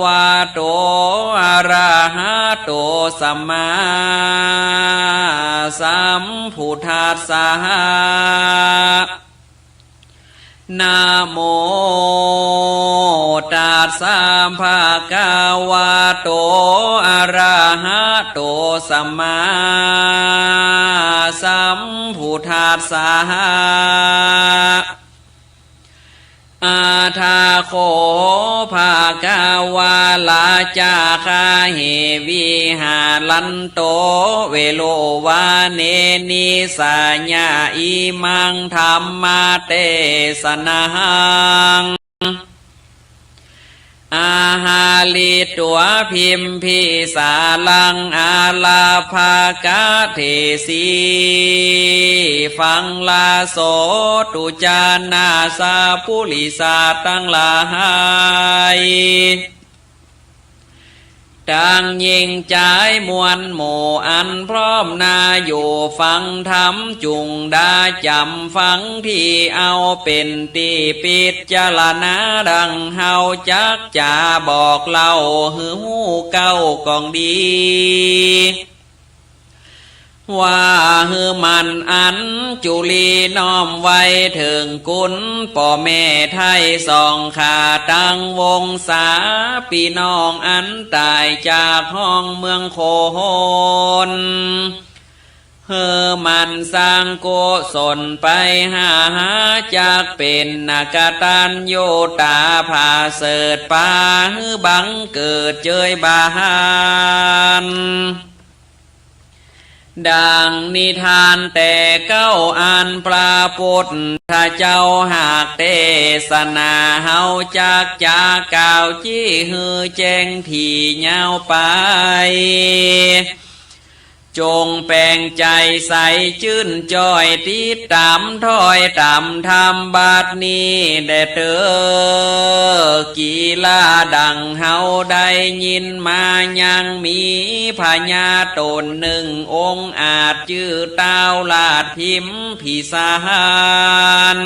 วะโตอะระหะโตสัมมาสัมพุทธัสสะนะโมตัสสะภะคะวะโตอะระหะโตสัมมาสัมพุทธัสสะอาทาโคภาคาวาลาจาคาเหวิหาลันโตเวโลวาเนนิสัญญาอิมังธรรมเทศนาหังอาหาลิตัวพิมพิสาลังอาลาภากาเทสีฟังลาโสตุจานาสาปุลิสาตั้งหลายดังยิ่งใจมวลหมู่อันพร้อมนาอยู่ฟังธรรมจุงดาจำฟังที่เอาเป็นตีปิดจารณาดังเฮาจักจะบอกเล่าหือหูเก้ากองดีว่าฮือมันอันจุลีน้อมไว้ถึงกุลป่อแม่ไทยสองขาตั้งวงศาพี่น้องอันตายจากห้องเมืองโคโหนเฮือมันสร้างโกศลไปหาจากเป็นนากตัญโยตาผาเสดปาฮือบังเกิดเจยบานดังนิทานแต่เก้าอันพระพุทธเจ้าหากเทศนาเฮาจากจากกล่าวจี้ฮือแจ้งที่ยาวไปจงแปลงใจใสชื่นจ้อยติดตามถ้อยตามธรรมบัดนี้ได้เตอกีฬาดังเฮาได้ยินมายังมีพญาตนหนึ่งองค์อาจชื่อเต้าลาดพิมพิสาร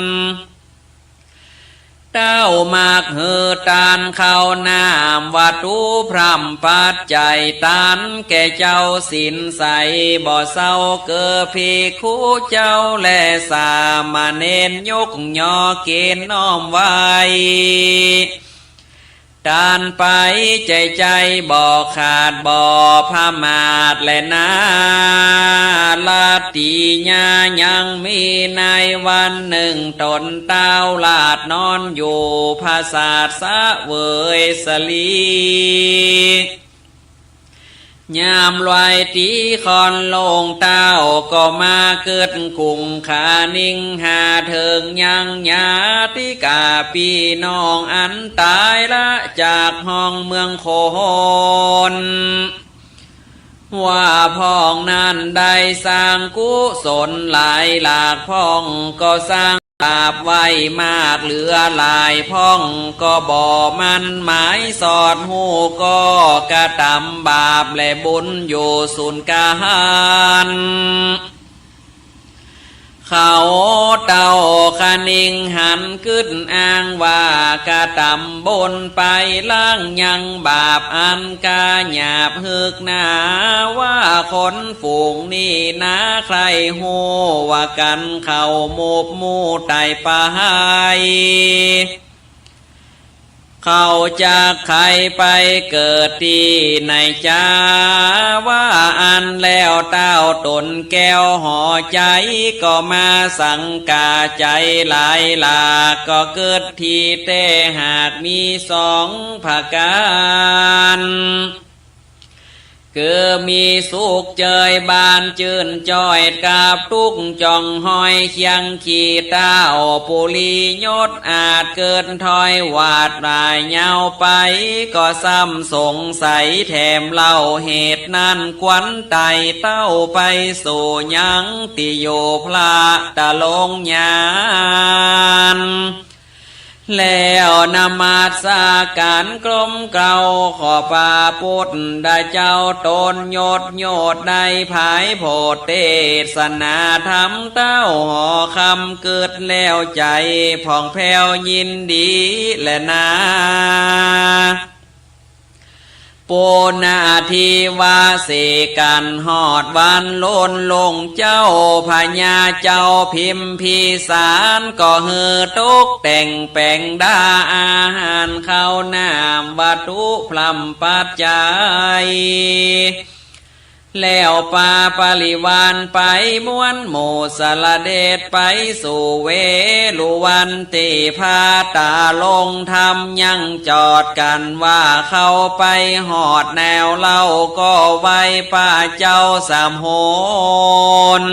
เต้ามากเฮือตานเข้านามวัตุพรำปัจจัยตานแก่เจ้าสินใสบ่เศร้าเกิดภิกขุเจ้าและสามเณรยกยอเกณฑ์น้อมไว้ตานไปใจบ่ขาดบ่พมาทและนาลาติญายังมีในวันหนึ่งตนเต้าลาดนอนอยู่ภาษาสะเวยสลียามลอยตีคอนลงเต้าก็มาเกิดกุ่งขานิ่งหาเถิงยังญาติกาพี่น้องอันตายละจากห้องเมืองโคนว่าพ้องนั้นได้สร้างกุศลหลายหลากพ้องก็สร้างบาปไว้มากเหลือหลายพ้องก็บ่มันหมายสอดหูก็กระทำบาปและบุญอยู่สุนกานเขาเต่าคณิงหันขึ้นอ้างว่ากระทำบุญไปล้างยังบาปอันกาหยาบฮึกหนาว่าคนฝูงนี่นะใครหูว่ากันเขาโมบมูไตปะหายเขาจากใครไปเกิดที่ในจ้าว่าอันแล้วเต้าตนแก้วห่อใจก็มาสังกาใจหลายหลากก็เกิดที่เตหากมีสองภาการคือมีสุขเจยบานจื่นจ้อยกับทุกจองห้อยเคียงขี่เต้าปุลียศอาจเกิดถอยวาดรายเงาไปก็ซ้ำสงสัยแถมเล่าเหตุนั้นควันไตเต้าไปสู่ยังติโยพระตะลงญาณแล้วนมัสการกลมเกลาขอพระพุทธเจ้าตนโยดโยดได้ภายโพธิเทศนาธรรมเต้าหอคำเกิดแล้วใจผ่องแผ้วยินดีและนา ปูนาทีวาเสกันหอดวันโลนลงเจ้าพญาเจ้าพิมพีสารก็เฮือตกแต่งแปลงดาอาหารข้าวน้ำวัตถุพลัมปัจจัยแล้วปาปริวานไปม้วนหมู่สารเดชไปสู่เวลุวันติพาตาลงธรรมยังจอดกันว่าเข้าไปหอดแนวเล่าก็ไว้ป้าเจ้าสามโหน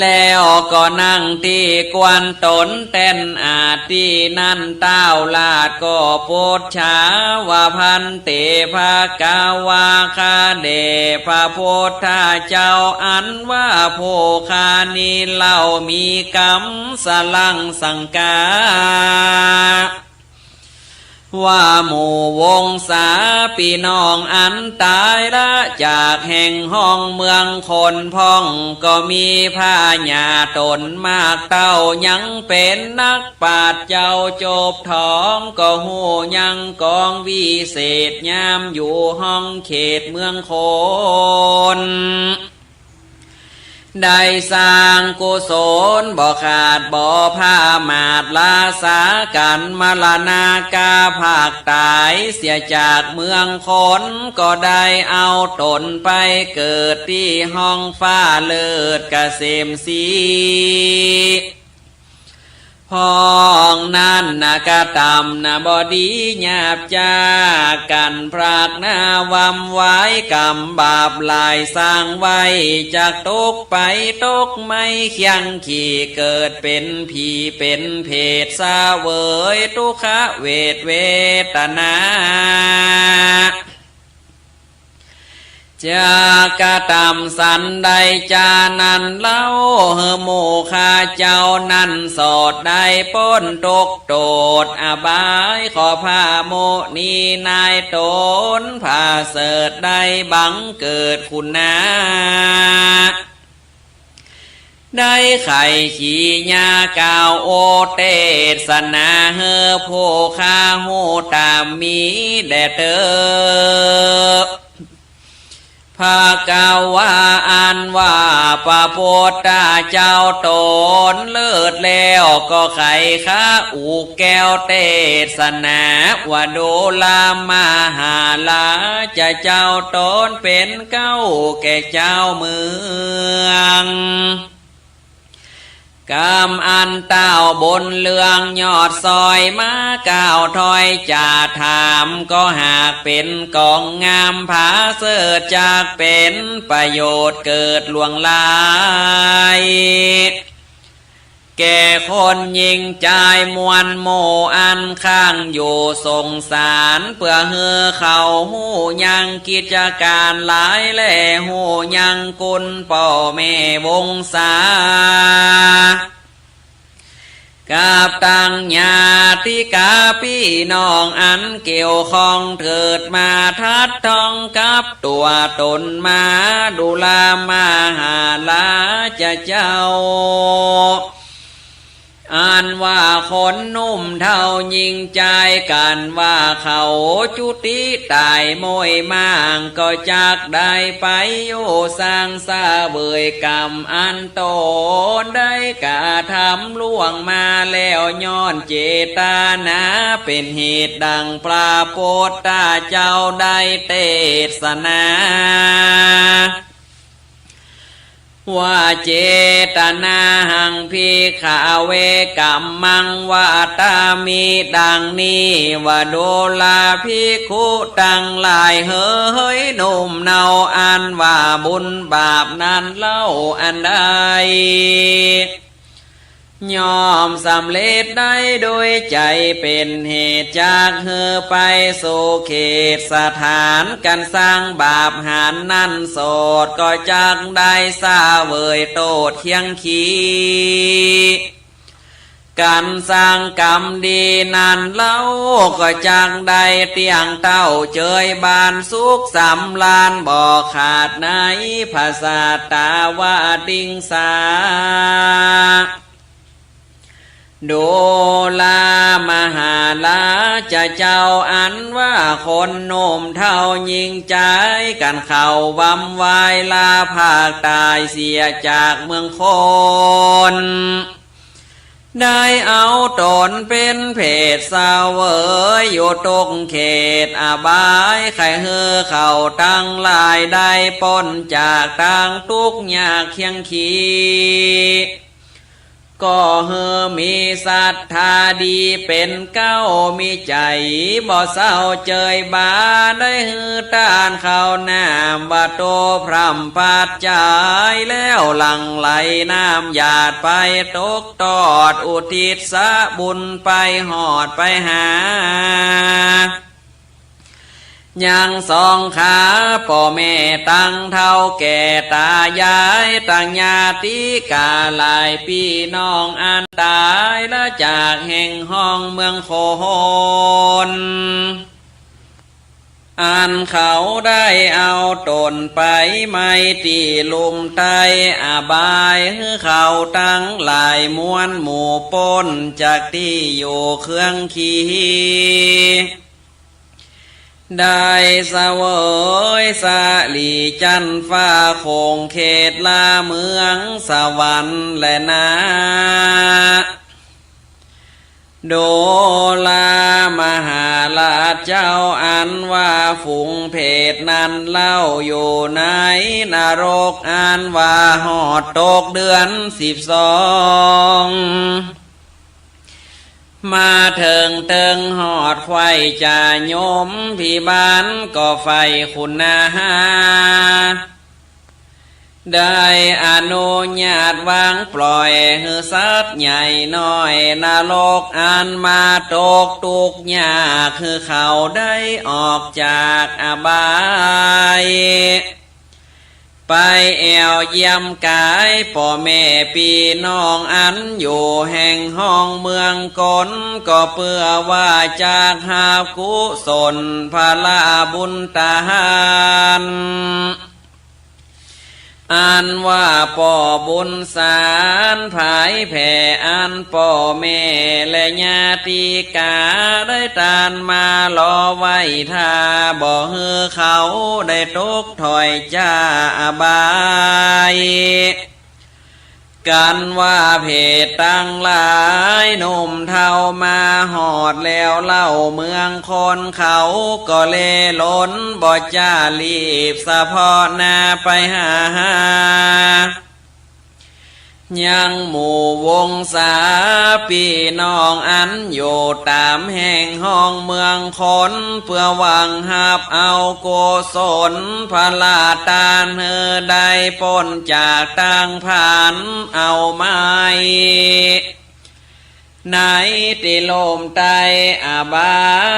แล้วก็นั่งที่กวนตนเต้นอาตีนั่นเต้าลาดก็โพดชาวาพันเตภากาวาคาเดพระโพธาเจ้าอันว่าโภคานีเล่ามีกรรมสลังสังกาว่าหมู่วงศาพี่น้องอันตายละจากแห่งห้องเมืองคนพ้องก็มีผ้าหญ้าตนมากเต้ายังเป็นนักปราชญ์เจ้าจบทองก็หูยังกองวิเศษยามอยู่ห้องเขตเมืองคนได้สร้างกุศลบ่ขาดบ่ผ้ามาดลาสากันมรณากาภาคตายเสียจากเมืองคนก็ได้เอาตนไปเกิดที่ห้องฟ้าเลิศเกษมศรีห้องนั้นนะกะตำนะบอดีหยาบจากกันพรากหน้าวำไว้กรรมบาปลายสร้างไว้จากตกไปตกไม่เคียงขี่เกิดเป็นผีเป็นเพศสาเวยทุกขเวทนาจากกะตำสันใดจานันเล่าเฮโมคาเจ้านั้นสอดได้ป้นตกโตดอบายขอพาโมนีนายตนพาเสดได้บังเกิดคุณนาได้ไข่ขี้ยากาวโอเตสนาเฮโพคาโหตามมีแดเตอภากาวาอันว่าพระโพธาเจ้าตนเลิศแล้วก็ไขข้าอูแก้วเทศนาว่าโดลามาหาลาจะเจ้าตนเป็นเก้าแก่เจ้าเมืองกามอันเต้าบนเลืองยอดซอยมาก้าวถอยจ่าถามก็หากเป็นกองงามผาเสดจากเป็นประโยชน์เกิดหลวงลายแก่คนยิงใจมวลโมอันข้างอยู่สงสารเพื่อเฮือเขาหูยังกิจการหลายแล่หูยังกุลป่อแม่วงศากับตังญาติกาพี่น้องอันเกี่ยวข้องเถิดมาทัดทองกับตัวตนมาดูลามาหาลาจะเจ้าอันว่าคนนุ่มเท่ายิงใจกันว่าเขาจุติตายมวยมางก็จากได้ไปโยสร้างซาเบยกรรมอันโตได้กระทำล่วงมาแล้วย้อนเจตนาเป็นเหตุดังพระโพธาเจ้าได้เทศนาว่าเจตนาหังพิขาเวกัมมังวาตามีดังนี้ว่าโดลาภิกขุตั้งหลายเฮ้ยหนุ่มเนาอันว่าบุญบาปนั้นเล่าอันใดยอมสำเร็จได้โดยใจเป็นเหตุจากเฮอไปสู่เขตสถานกันสร้างบาปหารนั่นโสดก็จากได้ซาเวยโตดเที่ยงขีการสร้างกรรมดีนั้นเล่าก็จากได้เตียงเต้าเจยบานสุขสำลานบ่ขาดในภาษาตาวาดิงสา โดลามหาลาจะเจ้าอันว่าคนโนมเท่ายิงใจกันเข่าวำวายลาภาคตายเสียจากเมืองคนได้เอาตนเป็นเพศสาวเวยอยู่ตกเขตอาบายไข่เฮือเข่าตั้งลายได้ป้นจากตั้งทุกยากเคียงขีก็เฮอมีศรัทธาดีเป็นเก้ามีใจบ่เศร้าเจยบาได้ฮือต้านเข้าน้ำว่าโตพรำปัดใจแล้วหลังไหลน้ำหยาดไปตกตอดอุทิศสะบุญไปหอดไปหายังสองขาพ่อแม่ตั้งเท่าแก่ตายายตั้งญาติกาหลายพี่น้องอันตายและจากแห่งห้องเมืองโคนอันเขาได้เอาตนไปไม่ตีลุมไตอาบายเขาตั้งหลายมวนหมู่ปนจากที่อยู่เครื่องขี่ได้เสวยสาลีจันฟ้าคงเขตลาเมืองสวรรค์และนาโดลามหาลาชเจ้าอันว่าฝูงเพศนั้นเล่าอยู่ในนรกอันว่าหอดตกเดือน12มาเถิงหอดไข่จะโยมพี่บ้านก็ไฟคุณนาได้อนุญาตวางปล่อยให้สัตว์ใหญ่น้อยนรกอันมาตกทุกข์ยากคือเขาได้ออกจากอบายไปแอวเยี่ยมกายพ่อแม่พี่น้องอันอยู่แห่งห้องเมืองกนก็เพื่อว่าจากหากุศลพลาบุญตาหารอันว่าป่อบุญสารภายแผ่อันป่อแม่และญาติกาได้ตานมารอไว้ท่าบ่ฮือเขาได้ตกถอยจ้าบายกันว่าเพศตั้งหลายหนุ่มเท่ามาหอดแล้วเล่าเมืองคนเขาก็เล่ล้นบ่จ้ารีบสะพอหน้าไปหายังหมู่วงศาพี่น้องอันอยู่ตามแห่งห้องเมืองคนเพื่อหวังหับเอาโกศลพระลาตานเฮอได้พ้นจากตั้งผ่านเอาไม้ในติโลมไตอาบา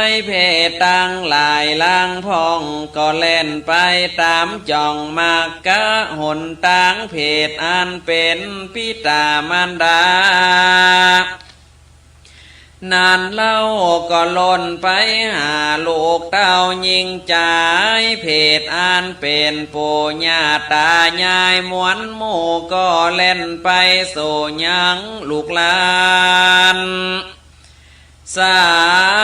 ยเพศตั้งหลายล่างพองก็เล่นไปตามจ่องมากกะหนตั้งเพศอันเป็นปิตามารดานานเล่าก็ล่นไปหาลูกเต้ายิงใจเพศอันเป็นปู่ย่าตายายมวนหมู่ก็เล่นไปสู่ยังลูกหลานสา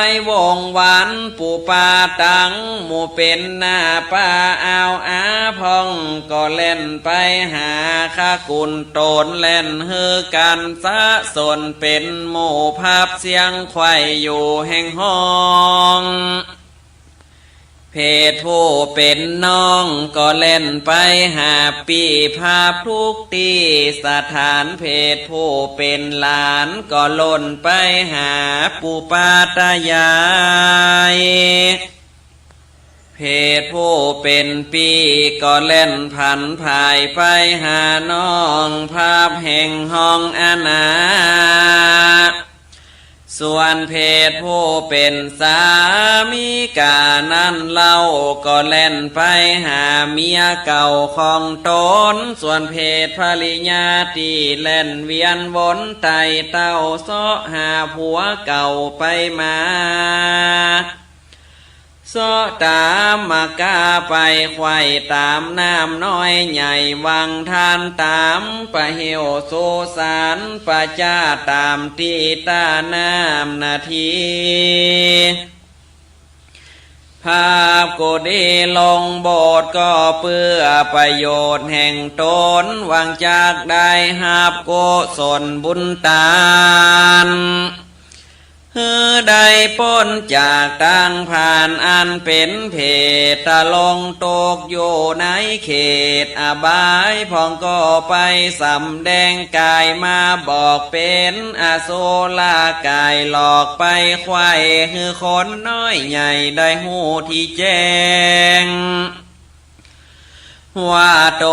ยวงวันปู่ปาตังหมู่เป็นหน้าป้าเอาอาพองก็เล่นไปหาข้ากุลโตนเล่นเฮือกันสะสนเป็นหมู่ภาพเสียงไข่อยู่แห่งห้องเพศผู้เป็นน้องก็เล่นไปหาปีภาพทุกตีสถานเพศผู้เป็นหลานก็ล่นไปหาปู่ปาตายายเพศผู้เป็นปีก็เล่นผันภายไปหาน้องภาพแห่งห้องอาณาส่วนเพศผู้เป็นสามีกานั้นเล่าก็เล่นไปหาเมียเก่าของตนส่วนเพศภริยาที่เล่นเวียนวนไต่เต้าซ้อหาผัวเก่าไปมา ซอตามมากาไปไข่ตามน้ำน้อยใหญ่วังทานตามปะเหี่ยวโซสารปะจ้าตามที่ตาน้ำนาทีภาพกุดีลงโบสถ์ก็เพื่อประโยชน์แห่งตนหวังจากได้หาบกุศลบุญตานได้พ้นจากทางผ่านอันเป็นเพศตะลงตกอยู่ในเขตอบายพองก็ไปสำแดงกายมาบอกเป็นอโศลากายหลอกไปไข่คือคนน้อยใหญ่ได้หูที่แจ้งว่าต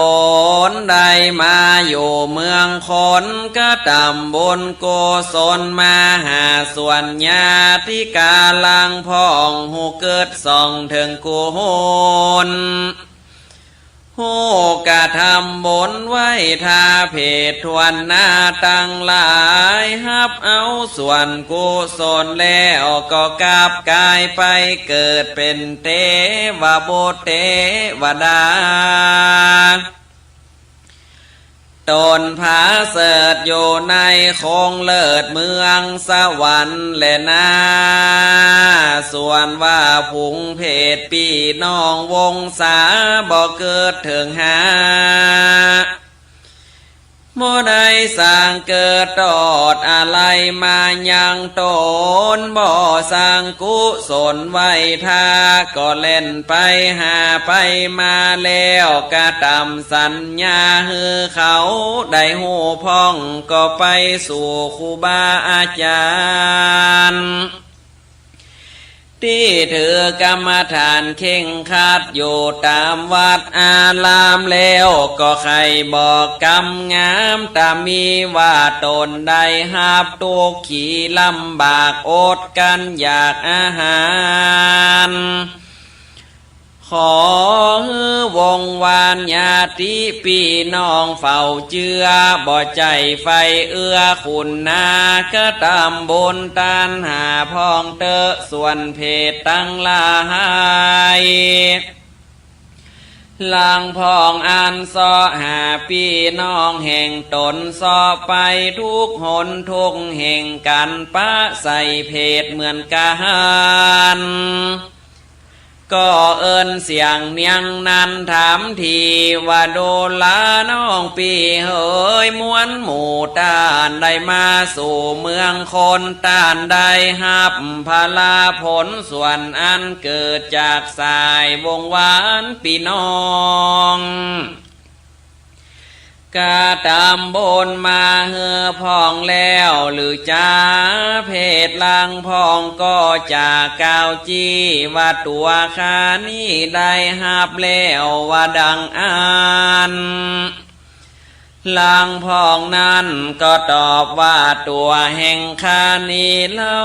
นได้มาอยู่เมืองคนก็ตำบลโกศลมาหาส่วนญาติกาลังพ่องหูเกิดส่องถึงกุโหนหูกะทำบนไว้ทาเพศทวนหน้าตั้งหลายฮับเอาส่วนกุศลแล้วก็กลับกายไปเกิดเป็นเทวบุตรเทวดาตนผาเสดอยู่ในคงเลิศเมืองสวรรค์และนาส่วนว่าผุงเพศพี่น้องวงศาบ่เกิดถึงหาโมได้สร้างเกิดตอดอะไรมายังตนบ่สร้างกุศลไว้ทาก็เล่นไปหาไปมาแล้วกะตำสัญญาฮือเขาได้หูพ่องก็ไปสู่ครูบาอาจารย์ที่ถือกรรมฐานเข่งคัดอยู่ตามวัดอารามแล้วก็ใครบอกกรรมงามตามีว่าตนได้หับตุกขี่ลำบากอดกันอยากอาหารขอวงวานญาติพี่น้องเฝ้าเจือบ่ใจไฟเอื้อคุณนาก็ตามบนตานหาพองเตอส่วนเพศตั้งลายลางพองอันซอหาพี่น้องแห่งตนซอไปทุกหนทุกแห่งกันปะใส่เพศเหมือนกันก็เอิ้นเสียงเนียงนั้นถามทีว่าโดลาน้องปีเฮยม้วนหมู่ต้านได้มาสู่เมืองคนต้านได้หับพลาผลส่วนอันเกิดจากสายวงวานพี่น้องกาตามบนมาเฮือพองแล้วหรือจ้าเพศลังพองก็จากกาวจีว่าตัวข้านี้ได้หับแล้วว่าดังอ่านลังพองนั้นก็ตอบว่าตัวแห่งข้านี้เล่า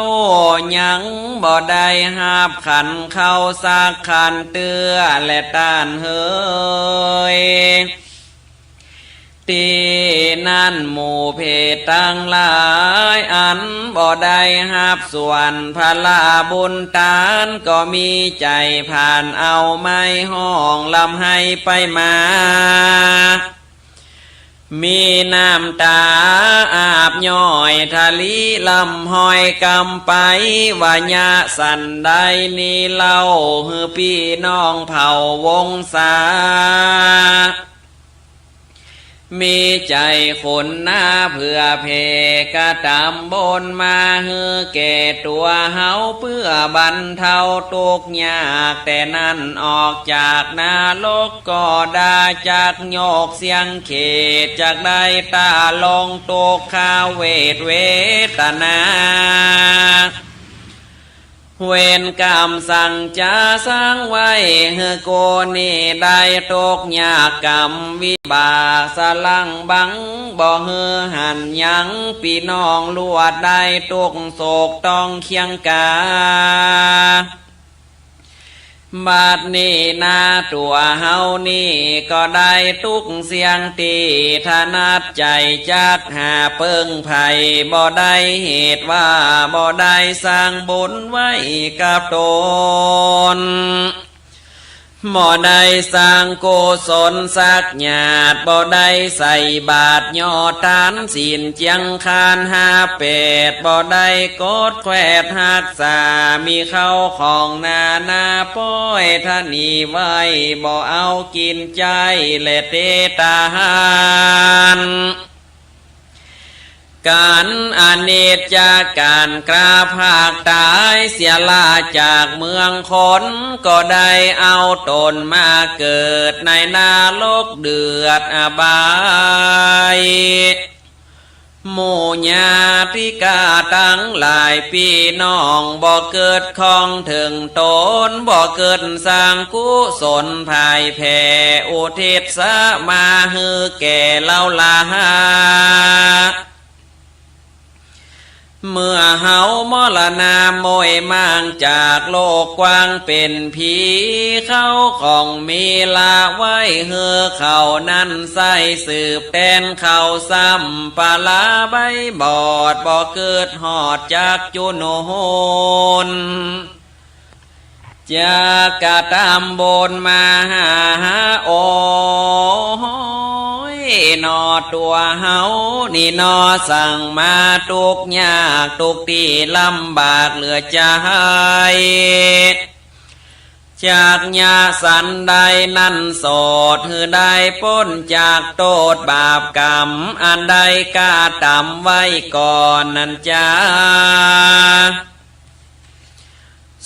ยังบ่ได้หับขันเข้าสักขันเตือและต้านเฮยตีนั่นหมู่เพศตั้งหลายอันบ่ได้หับส่วนพลาบุญตานก็มีใจผ่านเอาไม้ห้องลำให้ไปมามีน้ำตาอาบย่อยทะลีลำห้อยกำไปวาญาสันได้นี่เล่าฮือพี่น้องเผ่าวงศามีใจคนหน้าเพื่อเพกะตำบนมาฮือแก่ตัวเฮาเพื่อบรรเทาทุกข์ยากแต่นั้นออกจากนาลกก็ได้จากโยกเสียงเขตจากได้ตาลงตกข้าเวทเวทนาเวรกรรมสั่งจะสร้างไว้เฮโกนี่ได้ตกยากกรรมวิบากสลังบังบ่เฮหันยังพี่น้องลวดได้ตกโศกต้องเคียงกา บัดนี้นาตัวเฮานี่ก็ได้ทุกเสียงตีถนัดใจจักหาเปิงไผ่บ่ได้เหตุว่าบ่ได้สร้างบุญไว้กับตนบ่ได้สร้างกุศลสักหยาดบ่ได้ใส่บาตรยอดทานศีลเจียงคาน58บ่ได้กดแควดหักษามีเข้าของนาป้อยท่านีไว้บ่เอากินใจและเตตาหานการอเนจจากการกราภาคตายเสียลาจากเมืองคนก็ได้เอาตนมาเกิดในนาโลกเดือดอบายหมู่ญาติกาตั้งหลายพี่น้องบ่เกิดของถึงตนบ่เกิดสร้างกุศลภายแผ่อุทิศมาฮือแก่เล่าลาเมื่อเฮามรณาโมยมั่งจากโลกกว้างเป็นผีเข้าของมีลาไว้เฮือเขานั้นใส่สืบแทนเขาซ้ำปลาลาใบบอดบ่เกิดหอดจากจุโนนจากกะตามบนมาหาโอนอตัวเฮานี่นอสั่งมาทุกยากทุกที่ลำบากเหลือใจจากญาสันใดนั่นโสดหือได้พ้นจากโทษบาปกรรมอันใดกล้าทำไว้ก่อนนั่นจ้า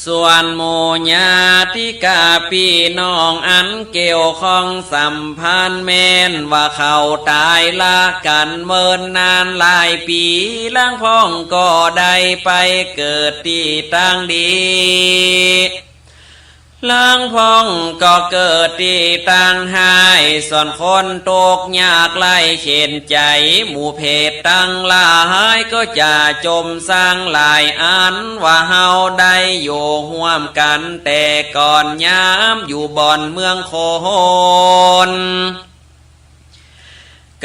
ส่วนหมู่ญาติกาพี่น้องอันเกี่ยวข้องสัมพันธ์แม่นว่าเขาตายละกันเมินนานหลายปีล้างพ้องก็ได้ไปเกิดที่ตั้งดีล้างพ้องก็เกิดที่ตั้งหายส่วนคนตกยากไล่เข็นใจหมู่เพศตั้งหลายก็จะจมสร้างหลายอันว่าเฮาได้อยู่ห่วมกันแต่ก่อนยามอยู่บ่อนเมืองโคน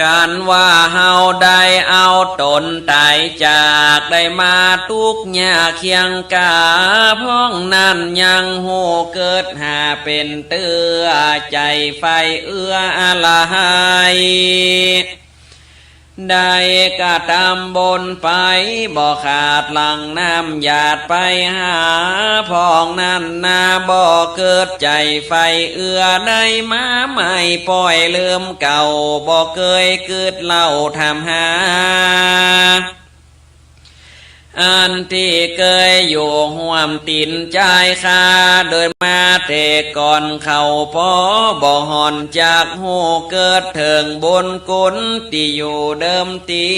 การว่าเฮาได้เอาตนตายจากได้มาทุกยากเคียงกาพ้องนั้นยังหูเกิดหาเป็นเตื้อใจไฟเอื้ออะไรได้กะตำบนไปบ่ขาดหลังน้ำหยาดไปหาพ้องนั้นนาบ่เกิดใจไฟเอื้อได้มาไม่ปล่อยลืมเก่าบ่เคยเกิดเล่าทำหาอันที่เคยอยู่ห่วมตินใจคาโดยมาแต่ก่อนเขาพอบ่หอนจากหูเกิดเถิงบนกุนที่อยู่เดิมตี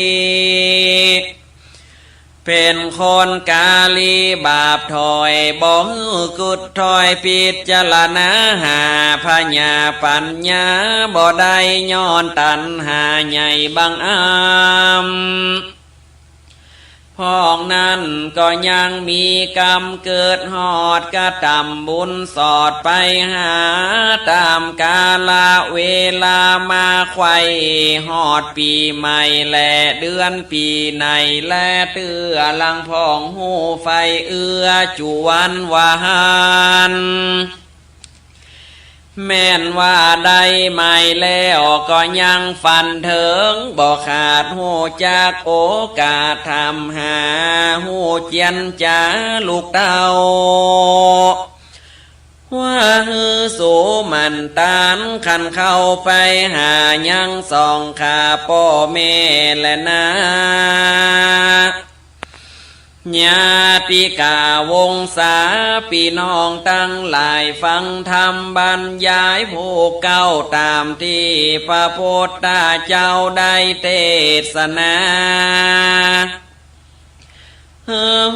เป็นคนกาลีบาปถอยบ่ฮือกุดถอยพิจารณาหาพญาปัญญาบ่ได้ย้อนตัณหาใหญ่บังอามพ้องนั้นก็ยังมีกรรมเกิดหอดกระทำบุญสอดไปหาตามกาลเวลามาไขว่หอดปีใหม่และเดือนปีในและเตื้อลังพ้องหูไฟเอื้อจวนวานแม่นว่าได้ไม่แล้วก็ยังฟันเถิงบ่ขาดหูจากโอกาสทำหาหูเจียนจ้าลูกเต้าว่าฮือสูมันตานขันเข้าไปหายังสองขาพ่อแม่และนาญาติกาวงศาพี่น้องตั้งหลายฟังธรรมบรรยายผู้เก่าตามที่พระพุทธเจ้าได้เทศนา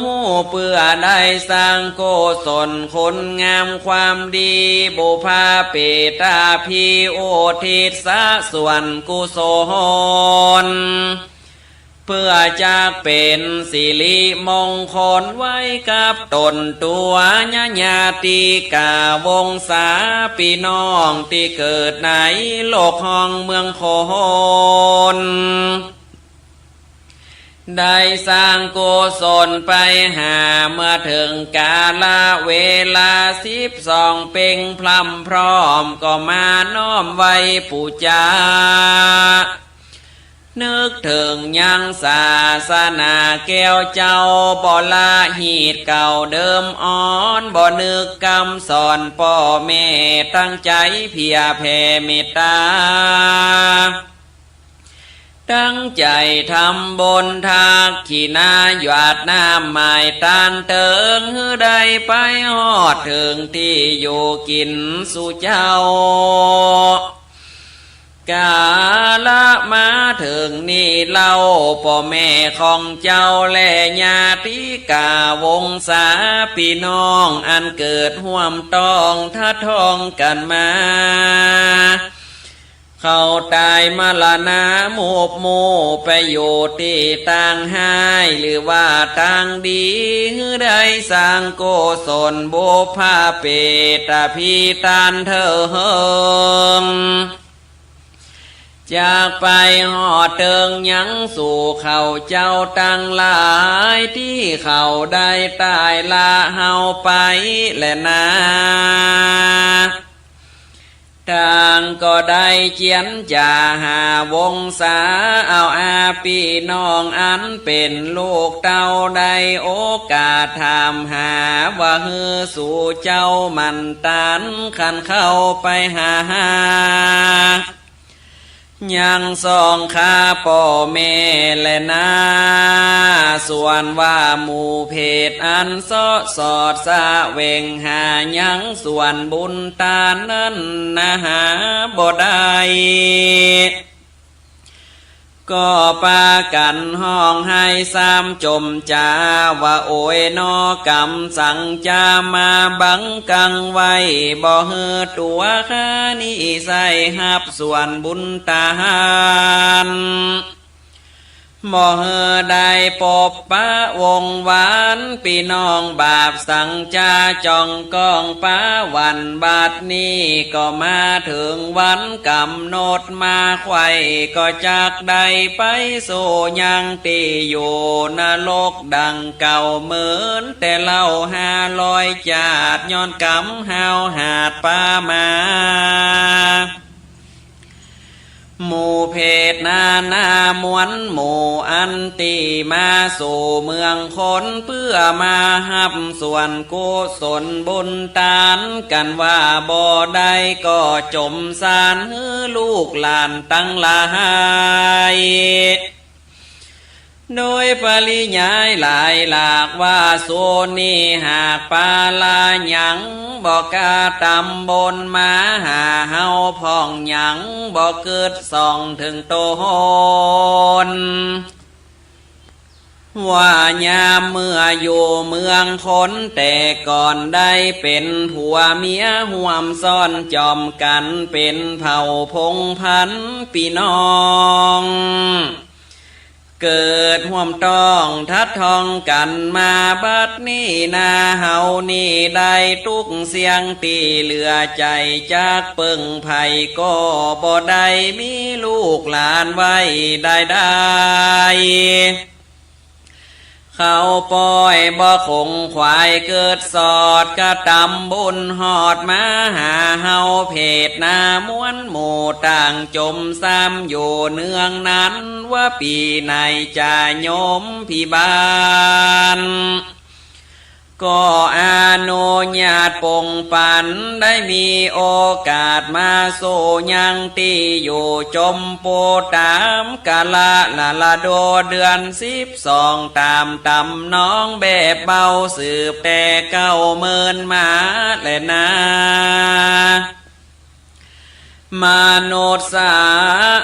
หูเพื่อได้สร้างโกศลคนงามความดีบุพาเปตาพีโอทิศส่วนกุศล เพื่อจะเป็นสิริมงคลไว้กับตนตัวญาติกาวงศาพี่น้องที่เกิดในโลกห้องเมืองโคนได้สร้างกุศลไปหาเมื่อถึงกาลเวลา12เพ็งพลัมพร้อมก็มาน้อมไว้ปูจานึกถึงยังศาสนาแก้วเจ้าบ่ละหีดเก่าเดิมอ่อนบ่นึกกำสอนพ่อแม่ตั้งใจเพียรแผ่เมตตาตั้งใจทำบนทากขีนาหยาดน้ำหมายตานเติงฮือได้ไปฮอดถึงที่อยู่กินสู่เจ้ากาละมาถึงนี่เล่าพ่อแม่ของเจ้าและญาติกาวงศาพี่น้องอันเกิดห่วมต้องทัดทองกันมาเขาตายมาละนาหมูบหมูไปอยู่ที่ต่างหายหรือว่าต่างดีฮือได้สร้างโกศลบุพาเปตพีตานเธอเฮิงจากไปหอดเติงยังสู่เขาเจ้าตั้งหลายที่เขาได้ตายละเฮาไปและนาทางก็ได้เจียนจ่าหาวงศาเอาอาพี่น้องอันเป็นลูกเต้าได้โอกาสถามหาว่าฮือสู่เจ้ามันตันขันเข้าไปหายังสองข้าพ่อแม่และนาส่วนว่าหมู่เพศอันซอสอดสะเวงหายังส่วนบุญตานั้นนะหาบ่ได้ก็ปากันห้องให้ซ้ำจมจาว่าโอยนอกรรมสั่งจามาบังกังไว้บ่เฮือตัวข้านี้ใส่หับส่วนบุญตาหานบ่เฮือได้ปบปะวงหวานพี่น้องบาปสั่งจาจ้องกองป้าวันบาดนี้ก็มาถึงวันกำหนดมาไข่ก็จากได้ไปสู่ยังตีอยู่นรกดังเก่าเหมือนแต่เล่า500จาดย้อนกำหาวหาดป้ามาหมู่เพศนานามวนหมู่อันตีมาสู่เมืองคนเพื่อมาหับส่วนกุศลบุญตานกันว่าบ่ได้ก็จมสารฮือลูกหลานตั้งหลายโดยปริยายหลายหลากว่าโซนีหากปาลาหยังบอกกาตำบนมาหาเฮาพ่องหยังบอกเกิดส่องถึงโตนว่ายามเมื่ออยู่เมืองคนแต่ก่อนได้เป็นผัวเมียห่วมซ่อนจอมกันเป็นเผ่าพงพันพี่น้องเกิดห่วมต้องทัดทองกันมาบัดนี้นาเฮานี่ได้ทุกเสียงตีเหลือใจจากเปิงไผ่ก็บ่ได้มีลูกหลานไว้ได้เขาปล่อยบ่คงควายเกิดสอดกระตำบุญหอดมาหาเฮาเพศนามวนหมู่ต่างจมซ้ำอยู่เนืองนั้นว่าปีไหนจะโยมพิบาลก็อนุญาตปงปันได้มีโอกาสมาโซยังตีอยู่จมโปตามกาละโดเดือน12ตามตำน้องแบบเบาสืบแต่90,000มาและนามนุษย์สา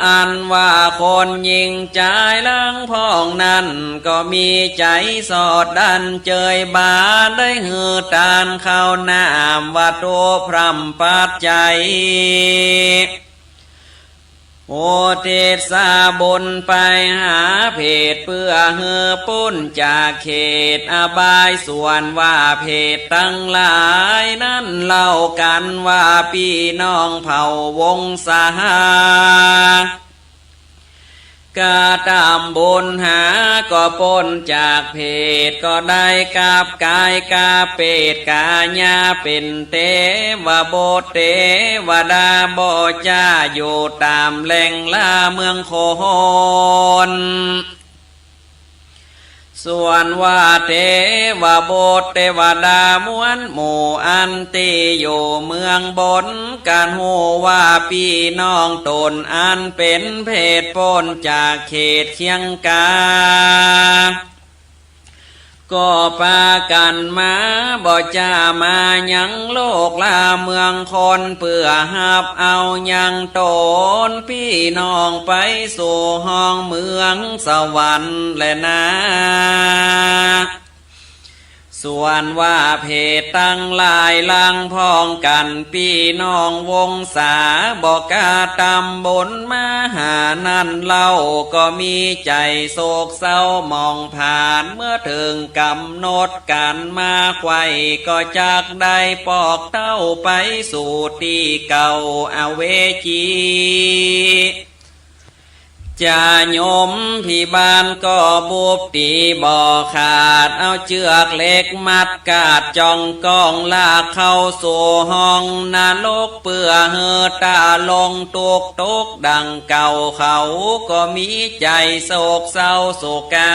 อันว่าคนยิงใจลังพองนั้นก็มีใจสอดดันเจยบาได้หือตานเข้านามว่าตัวพรำปัดใจ โอเทสาบนไปหาเพศเพื่อเฮือปุ้นจากเขตอบายส่วนว่าเพศตั้งหลายนั้นเล่ากันว่าพี่น้องเผ่าวงศากาตามบุญหาก็พ้นจากเพศก็ได้กาบกายกาเปตกาญาเป็นเทวโบเทวดาโบจ้าอยู่ตามแหล่งล่าเมืองโคนส่วนว่าเทวโบเทวดามวลหมู่อันตีอยู่เมืองบนการหูว่าพี่น้องตนอันเป็นเพศพ้นจากเขตเคียงกาก็ปากันมาบ่จ้ามายังโลกลาเมืองคนเพื่อหับเอายังตนพี่น้องไปสู่ห้องเมืองสวรรค์และนาส่วนว่าเพศตั้งหลายลังพ้องกันพี่น้องวงศาบอกกาตำบนมาหานั่นเล่าก็มีใจโศกเศร้ามองผ่านเมื่อถึงกำหนดการมาไขว้ก็จักได้ปอกเต้าไปสู่ที่เก่าอเวจีจะโยมพี่บ้านก็บุบตีบ่อขาดเอาเชือกเหล็กมัดกาดจ้องกองลากเข้าสู่ห้องนรกเปื่อเฮอตาลงตุกตุกดังเก่าเขาก็มีใจโศกเศร้าโศกา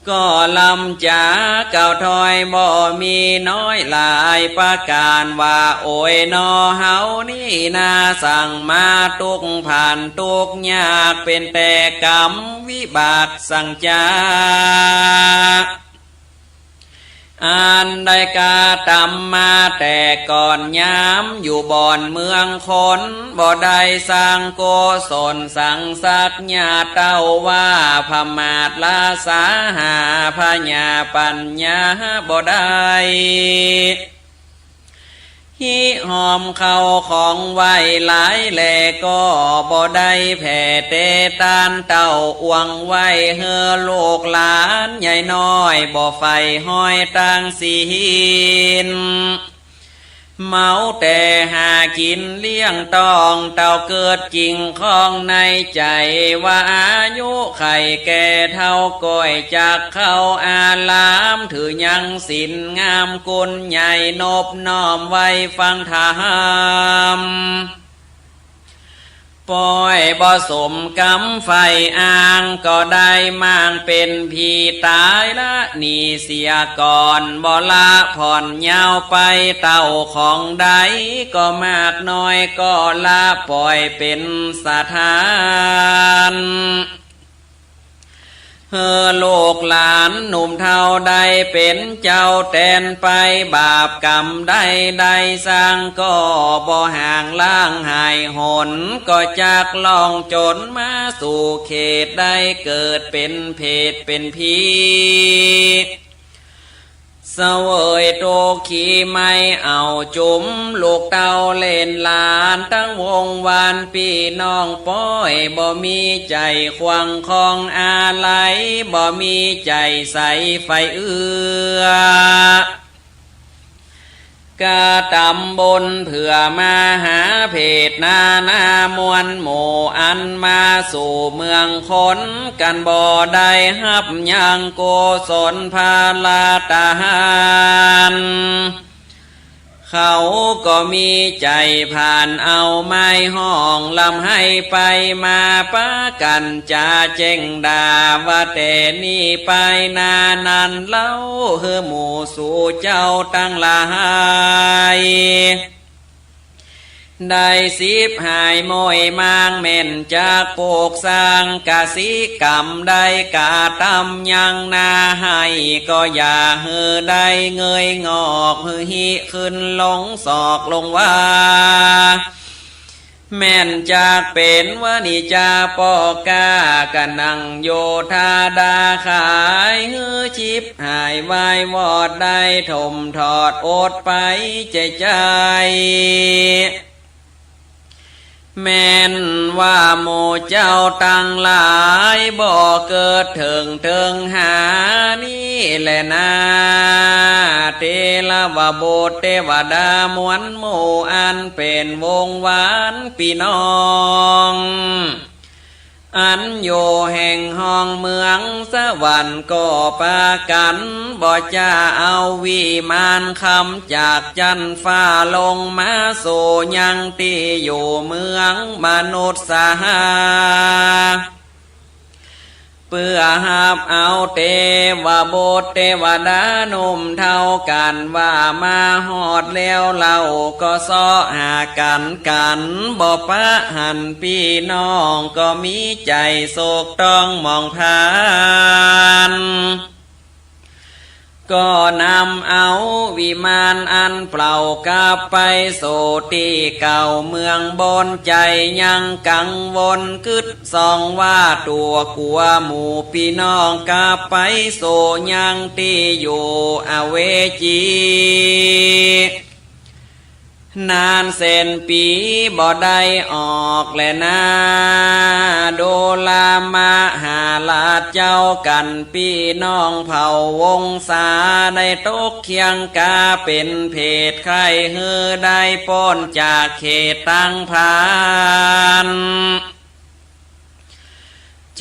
ก็ลำจาเก่าถอยบ่มีน้อยหลายประการว่าโอยนอเฮานี่นาสั่งมาทุกผ่านทุกยากเป็นแต่กรรมวิบากสั่งจาอันได้กาตำมาแต่ก่อนย้ำอยู่บ่อนเมืองคนบ่ได้สร้างโกศลสั่งสักญาเต้าว่าพมาทลาสาหาพญาปัญญาบ่ได้ฮิหอมเข้าของไว้หลายแหล่ก็บ่ได้แผ่เตตานเต้าอวงไว้เฮอลูกหลานใหญ่น้อยบ่ไฟห้อยตั้งศีลเมาแต่หากินเลี้ยงต้องเต่าเกิดจริงของในใจว่าอายุไข่แก่เท่าก้อยจากเข้าอาลามถือยังศีลงามกุลใหญ่นบน้อมไว้ฟังธรรมปล่อยบ่สมกำไฟอ้างก็ได้มั่งเป็นผีตายละหนีเสียก่อนบ่ละผ่อนยาวไปเต่าของใดก็มากน้อยก็ละปล่อยเป็นสถานเฮอโลกหลานหนุ่มเท่าใดเป็นเจ้าแทนไปบาปกรรมใดใดสร้างก็บ่ห่างล่างหายหนก็จากลองจนมาสู่เขตได้เกิดเป็นเพศเป็นผีเสวยโตขีไม่เอาจุมลูกเต้าเล่นลานตั้งวงวานพี่น้องป้อยบ่มีใจขวางคองอะไรบ่มีใจใสไฟเอื้อกาตำบนเพื่อมาหาเพศนานามวลหมู่อันมาสู่เมืองคนกันบ่ได้ฮับยังโกศลพาลาตาหารเขาก็มีใจผ่านเอาไม้ห้องลำให้ไปมาปะกันจะเจ้งดาว่าแต่นี่ไปนานันเล่าเฮือหมู่สู่เจ้าตั้งหลายได้สิบหายมอยมางเม่นจากโปกสร้างกสิกรรมได้กาตำยังนาให้ก็อย่าเฮือได้เงยงอกฮือหิขึ้นลงศอกลงว่าแม่นจากเป็นวานิจาปอกากันนังโยธาดาขายฮือชิบหายวายวอดได้ถมถอดอดไปใจ แม่นว่าโมเจ้าตั้งหลายบ่เกิดถึงหานี่แหละนะเทลวะโบสถ์เทวดามวลหมู่อันเป็นวงวานพี่น้องอันโยแห่งห้องเมืองสวรรค์ก็ปากันบ่จะเอาวิมานคำจากจันฟ้าลงมาสู่ยังที่อยู่เมืองมนุษย์สหาเพื่อหาบเอาเทวโบสถ์เทวดานุ่มเท่ากันว่ามาหอดแล้วเราก็ซ้อหากันบ่ปะหันพี่น้องก็มีใจโศกต้องมองผ่านก็นำเอาวิมานอันเปล่ากลับไปโสที่เก่าเมืองบนใจยังกังวลกึดส่องว่าตัวกลัวหมู่พี่น้องกลับไปโสยังที่อยู่อเวจีนานเส้นปีบ่ได้ออกแลนะโดลามาหาลาดเจ้ากันพี่น้องเผ่าวงศาได้ตกเคียงกาเป็นเพศใครเฮือได้ป้อนจากเขตตั้งพาน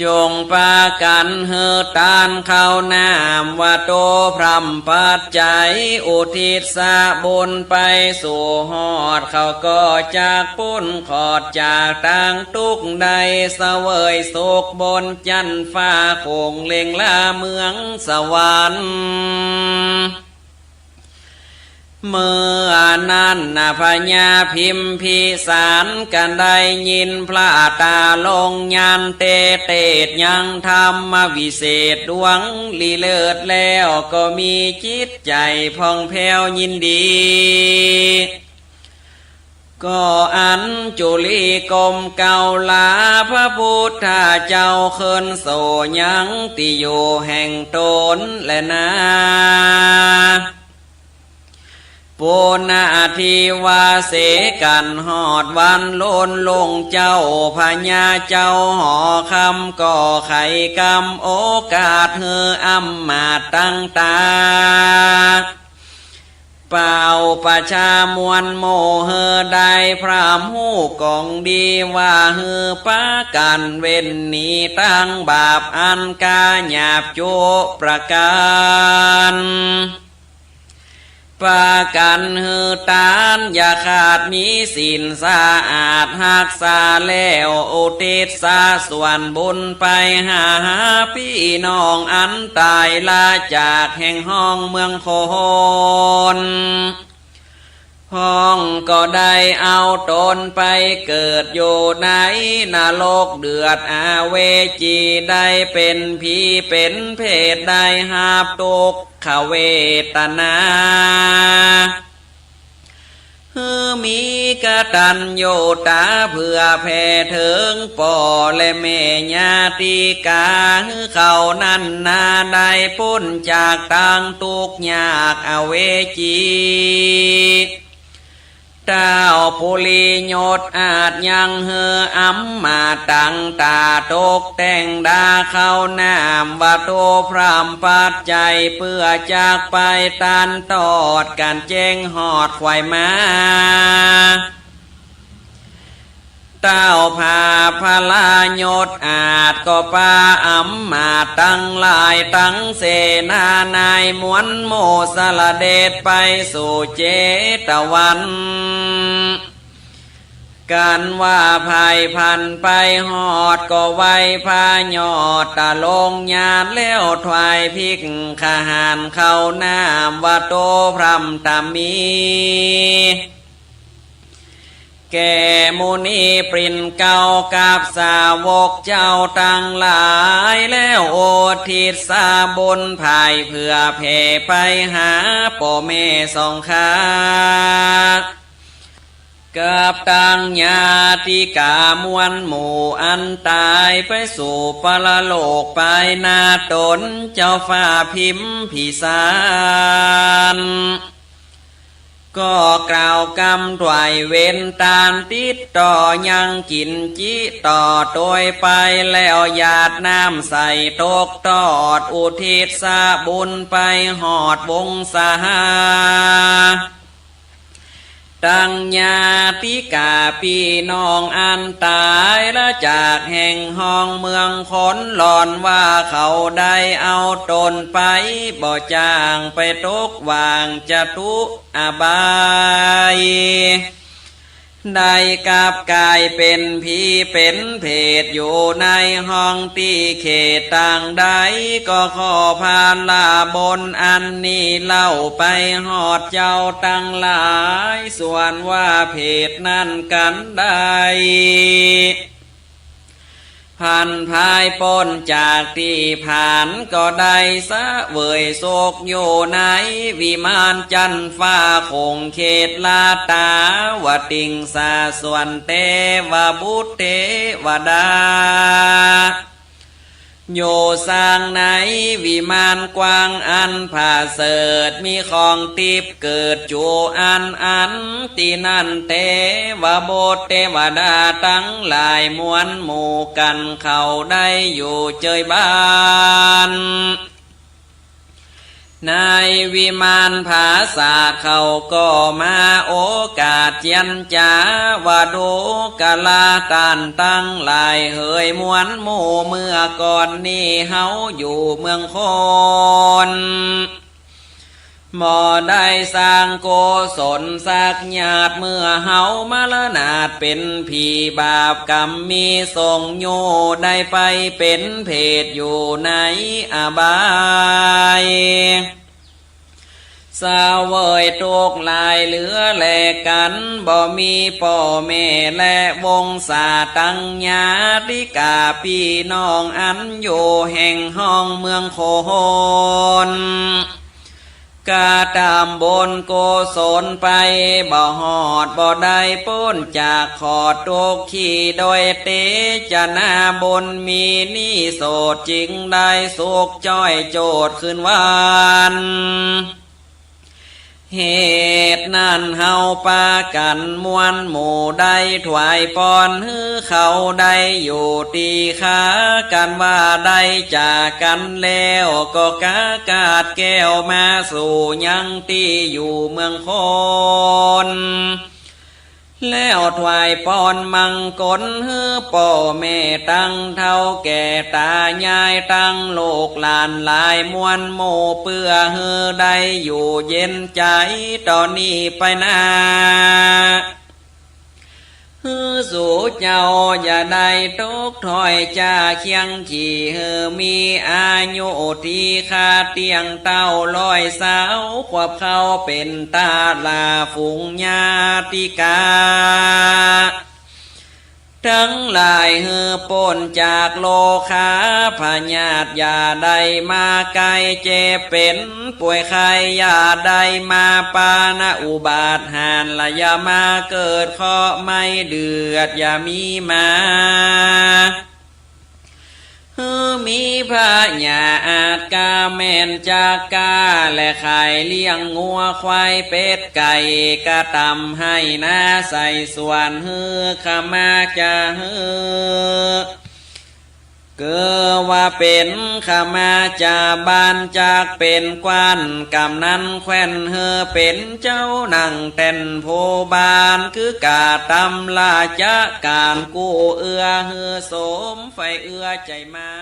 จงปากันเฮือตานเข้านามว่าโตพรำปัจจัยอุทิศสาบุญไปสู่หอดเขาก็จากปุ้นขอดจากต่างทุกใดเสวยสุขบนจันฟ้าคงเล็งลาเมืองสวรรค์เมื่อนั้นพญาพิมพิสารกันได้ยินพระตาลงยานเตยังธรรมวิเศษดวงลีเลิศแล้วก็มีจิตใจพองแผ้วยินดีก็อันจุลีกรมเก่าลาพระพุทธเจ้าเคินโสยังติโยแห่งตนและนาปุณาทิวาเสกันหอดวันโลนลงเจ้าพญาเจ้าหอคำก่อไข่กำโอกาสเฮืออำมาตตั้งตาเป่าประชามวลโมเฮอได้พรามหูกองดีว่าเฮอปะกันเว้นหนีตั้งบาปอันกาหยาบโจประการปากันหือตานอย่าขาดมีศีลสะอาดหักษาแล้วอุทิศสาส่วนบุญไปหาพี่น้องอันตายลาจากแห่งห้องเมืองโคนห้องก็ได้เอาตนไปเกิดอยู่ในนรกเดือดอาเวจีได้เป็นผีเป็นเพศได้หาบตุกขเวตนามีกตัญญูตาเพื่อแผ่ถึงป่อและแม่ญาติกาเขานั้นนาได้พ้นจากทางทุกข์ยากอเวจีเจ้าปุริโยตอาจยังเฮออัมมาตั้งตาตกแต่งดาเข้านามว่าโตพรำปัจจัยเพื่อจากไปตันตอดการแจ้งหอดควายมาเต้าพาพลายศอาจก็ปาอัมมาตั้งหลายตั้งเสนานายมวลโมสลเดชไปสู่เจตวันการว่าภัยพันไปหอดก็ไว้พายอดตะลงญาณแล้วถวายพิกขหารเข้านามว่าโตพรำตามีแก่มุนีปรินเก่ากับสาวกเจ้าตั้งหลายแล้วโอทิศสาบุญภายเพื่อแผ่ไปหาพ่อแม่สองขากับตังญาติกามวลหมู่อันตายไปสู่ปรโลกไปนาตนเจ้าฟ้าพิมพิสาร ก็กล่าวกำถวายเว้นตามติดต่อยังกินจิต่อโดยไปแล้วหยาดน้ำใส่ตกตอดอุทิศสาบุญไปหอดวงสาตังญาติกาพี่น้องอันตายละจากแห่งห้องเมืองขนหลอนว่าเขาได้เอาตนไปบ่จ้างไปตกวางจะทุอบายได้กับกายเป็นผีเป็นเพศอยู่ในห้องที่เขตต่างใดก็ขอพานลาบนอันนี้เล่าไปหอดเจ้าตั้งหลายส่วนว่าเพศนั้นกันได้ผ่านภายพ้นจากที่ผ่านก็ได้สะเวยโศกอยู่ในวิมานจันฟ้าคงเขตลาตาวติงสาส่วนเทวบุตรเทวดาโยสร้างในวิมานกว้างอันผ่าเสดมีของทิพย์เกิดจูอันที่นั่นเทวบุตรเทวดาทั้งหลายมวลหมู่กันเขาได้อยู่เจยบ้านในวิมานภาษาเขาก็มาโอกาสยันจาวาดูกะลาตานตั้งหลายเฮยมวนหมู่เมื่อก่อนนี้เฮาอยู่เมืองโคนบ่ได้สร้างโกศลสักญาติเมื่อเฮามรณาตเป็นผีบาปกรรมมีทรงโยได้ไปเป็นเพศอยู่ในอบายสาวเวยทุกลายเหลือแลกันบ่มีพ่อแม่และวงศาตั้งญาติกาพี่น้องอันอยู่แห่งห้องเมืองโคนกาตามบนโกศลไปบ่หอดบ่ได้พ้นจากขอดตกขี่โดยเตจะหน้าบนมีนี่โสดจริงได้สุกจ้อยโจดขึ้นวานเหตุนั้นเฮาปากันมวนหมู่ได้ถวายปอนฮือเขาได้อยู่ตีขากันว่าได้จากกันแล้วก็กากาดแก้วมาสู่ยังที่อยู่เมืองโคนแล้วถวายปอนมังกรฮือพ่อแม่ตั้งเท่าแก่ตายายตั้งลูกหลานหลายมวลหมู่เพื่อฮือได้อยู่เย็นใจตอนนี้ไปนาฮือสู่เจ้าอย่าได้ตกถอยจ้าเคียงขี่ฮือมีอายุที่คาเตียงเต้าลอยสาวขวบเขาเป็นตาลาฝูงญาติกาทั้งหลายเฮือปนจากโลคาพญาติอย่าได้มาไกลเจ็บเป็นป่วยไข้อย่าได้มาปานะอุบาทหานละอย่ามาเกิดเคราะห์ไม่เดือดอย่ามีมามีพระญาอาจกาแม่นจากกาและไข่เลี้ยงงัวควายเป็ดไก่กระตำให้นาใส่ส่วนฮือขมาจะฮือเกิดว่าเป็นขมาจาบานจากเป็นกวนกำนั้นแคว้นเฮอเป็นเจ้านั่งเต้นโพบานคือกาตำลาจะการกู้เอื้อเฮอสมไฟเอื้อใจไม้